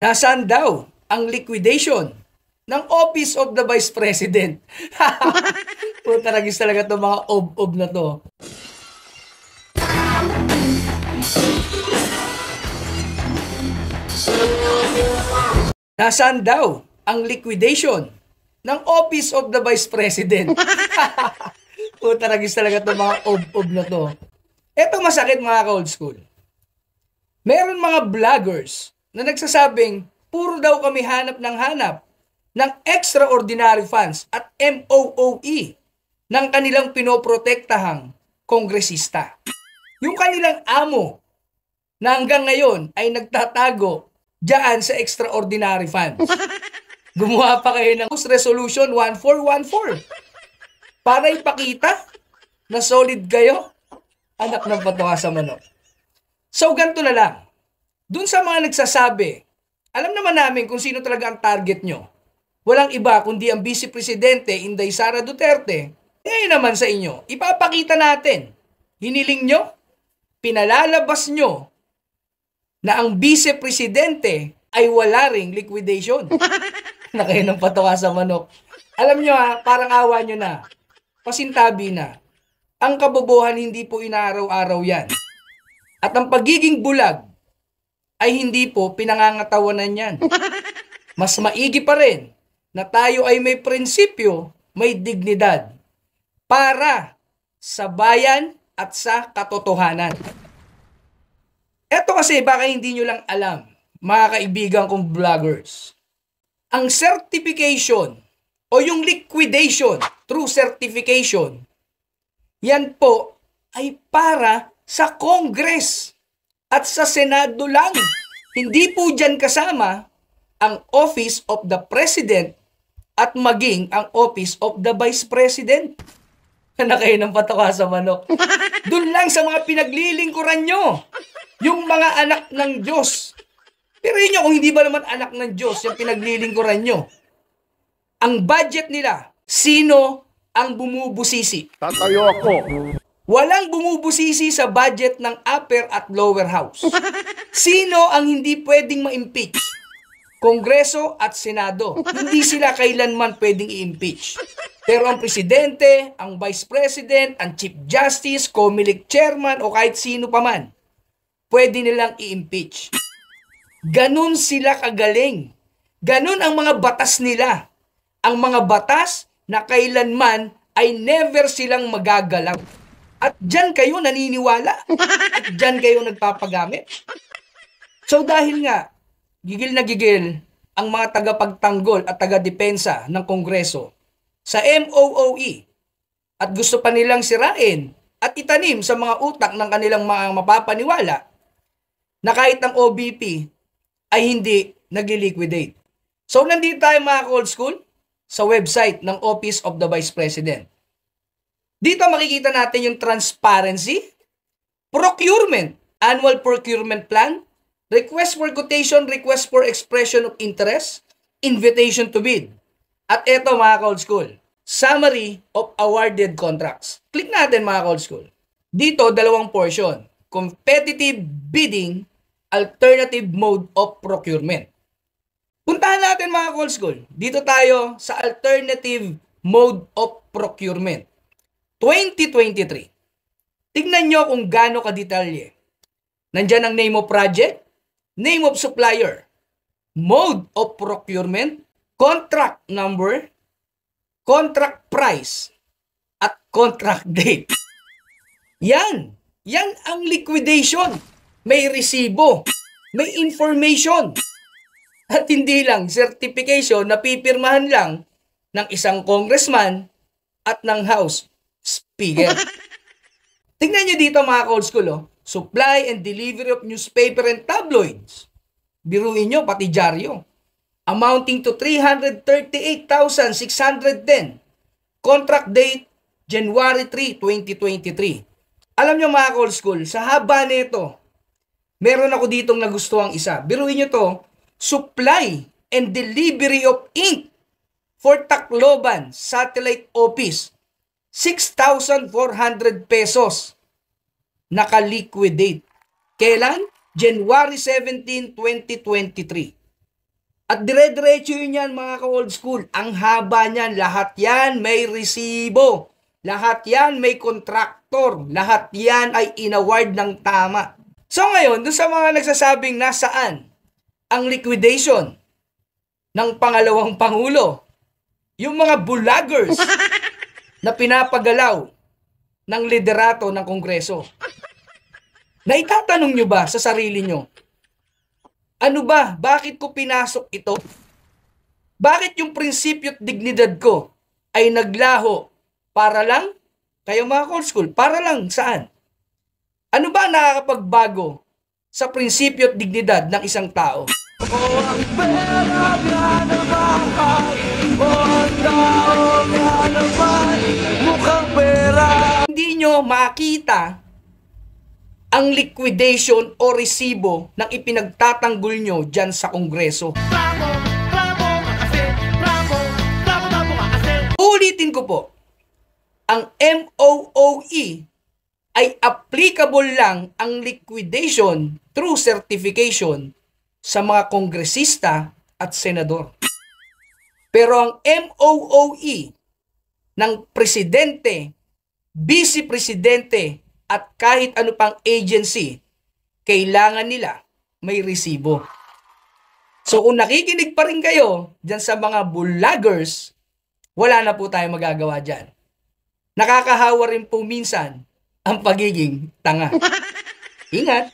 Nasaan daw ang liquidation ng Office of the Vice President? Puta, nagis talaga itong mga ob-ob na to. Nasaan daw ang liquidation ng Office of the Vice President? Puta, nagis talaga itong mga ob-ob na to. Ito masakit mga ka-old school. Meron mga vloggers na nagsasabing puro daw kami hanap ng extraordinary funds at MOOE ng kanilang pinoprotektahang kongresista. Yung kanilang amo na hanggang ngayon ay nagtatago diyan sa extraordinary funds. Gumawa pa kayo ng Resolution 1414 para ipakita na solid kayo, anak ng patuka sa manok. So ganito na lang. Dun sa mga nagsasabi, alam naman namin kung sino talaga ang target nyo. Walang iba kundi ang Vice Presidente Inday Sara Duterte. Ngayon naman sa inyo, ipapakita natin. Hiniling nyo, pinalalabas nyo na ang Vice Presidente ay wala ring liquidation. Na kayo ng patawa sa manok. Alam nyo parang awa nyo na. Pasintabi na. Ang kabobohan hindi po inaaraw-araw yan. At ang pagiging bulag ay hindi po pinangangatawanan yan. Mas maigi pa rin na tayo ay may prinsipyo, may dignidad para sa bayan at sa katotohanan. Eto kasi baka hindi nyo lang alam, mga kaibigan kong vloggers. Ang certification o yung liquidation through certification, yan po ay para sa Congress at sa Senado lang. Hindi po dyan kasama ang Office of the President at maging ang Office of the Vice President. Na kayo ng patawa sa manok. Doon lang sa mga pinaglilingkuran nyo. Yung mga anak ng Diyos. Pero yun kung hindi ba naman anak ng Diyos yung pinaglilingkuran nyo. Ang budget nila, sino ang bumubusisi? Tatayo ako. Walang bumubusisi sa budget ng upper at lower house. Sino ang hindi pwedeng ma-impeach? Kongreso at Senado. Hindi sila kailanman pwedeng i-impeach. Pero ang presidente, ang vice president, ang chief justice, COMELEC chairman o kahit sino pa man, pwede nilang i-impeach. Ganun sila kagaling. Ganun ang mga batas nila. Ang mga batas na kailanman ay never silang magagalaw. At dyan kayo naniniwala. At dyan kayo nagpapagamit. So dahil nga, gigil na gigil ang mga tagapagtanggol at tagadepensa ng Kongreso sa MOOE at gusto pa nilang sirain at itanim sa mga utak ng kanilang mga mapapaniwala na kahit ang OBP ay hindi nag-liquidate. So nandito tayo mga old school sa website ng Office of the Vice President. Dito makikita natin yung transparency, procurement, annual procurement plan, request for quotation, request for expression of interest, invitation to bid. At eto mga ka-old school, summary of awarded contracts. Click natin mga ka-old school. Dito, dalawang portion. Competitive bidding, alternative mode of procurement. Puntahan natin mga ka-old school. Dito tayo sa alternative mode of procurement. 2023. Tignan nyo kung gaano ka-detalye. Nandyan ang name of project, name of supplier, mode of procurement, contract number, contract price, at contract date. Yan ang liquidation. May resibo, may information. At hindi lang certification na pipirmahan lang ng isang congressman at ng House Speaker. Tingnan nyo dito mga ka-old school, supply and delivery of newspaper and tabloids. Biruin nyo, pati dyaryo. Amounting to 338,610. Contract date, January 3, 2023. Alam nyo mga ka-old school, sa haba nito, meron ako ditong nagustuhang isa. Biruin nyo to, supply and delivery of ink for Tacloban Satellite Office. 6,400 pesos. Naka-liquidate. Kailan? January 17, 2023. At dire-diretso yun yan mga ka-old school. Ang haba niyan, lahat yan may resibo. Lahat yan may kontraktor. Lahat yan ay inaward ng tama. So ngayon, doon sa mga nagsasabing nasaan ang liquidation ng pangalawang pangulo, yung mga bulagers na pinapagalaw ng liderato ng Kongreso. Naitatanong nyo ba sa sarili nyo, ano ba? Bakit ko pinasok ito? Bakit yung prinsipyo at dignidad ko ay naglaho para lang? Kayo mga old school, para lang saan? Ano ba ang nakakapagbago sa prinsipyo at dignidad ng isang tao? Hindi nyo makita ang liquidation o resibo ng ipinagtatanggol nyo dyan sa Kongreso. Ulitin ko po, ang MOOE ay applicable lang ang liquidation through certification sa mga kongresista at senador. Pero ang MOOE ng presidente, vice-presidente, at kahit ano pang agency, kailangan nila may resibo. So kung nakikinig pa rin kayo dyan sa mga bulagers, wala na po tayong magagawa dyan. Nakakahawa rin po minsan ang pagiging tanga. Ingat!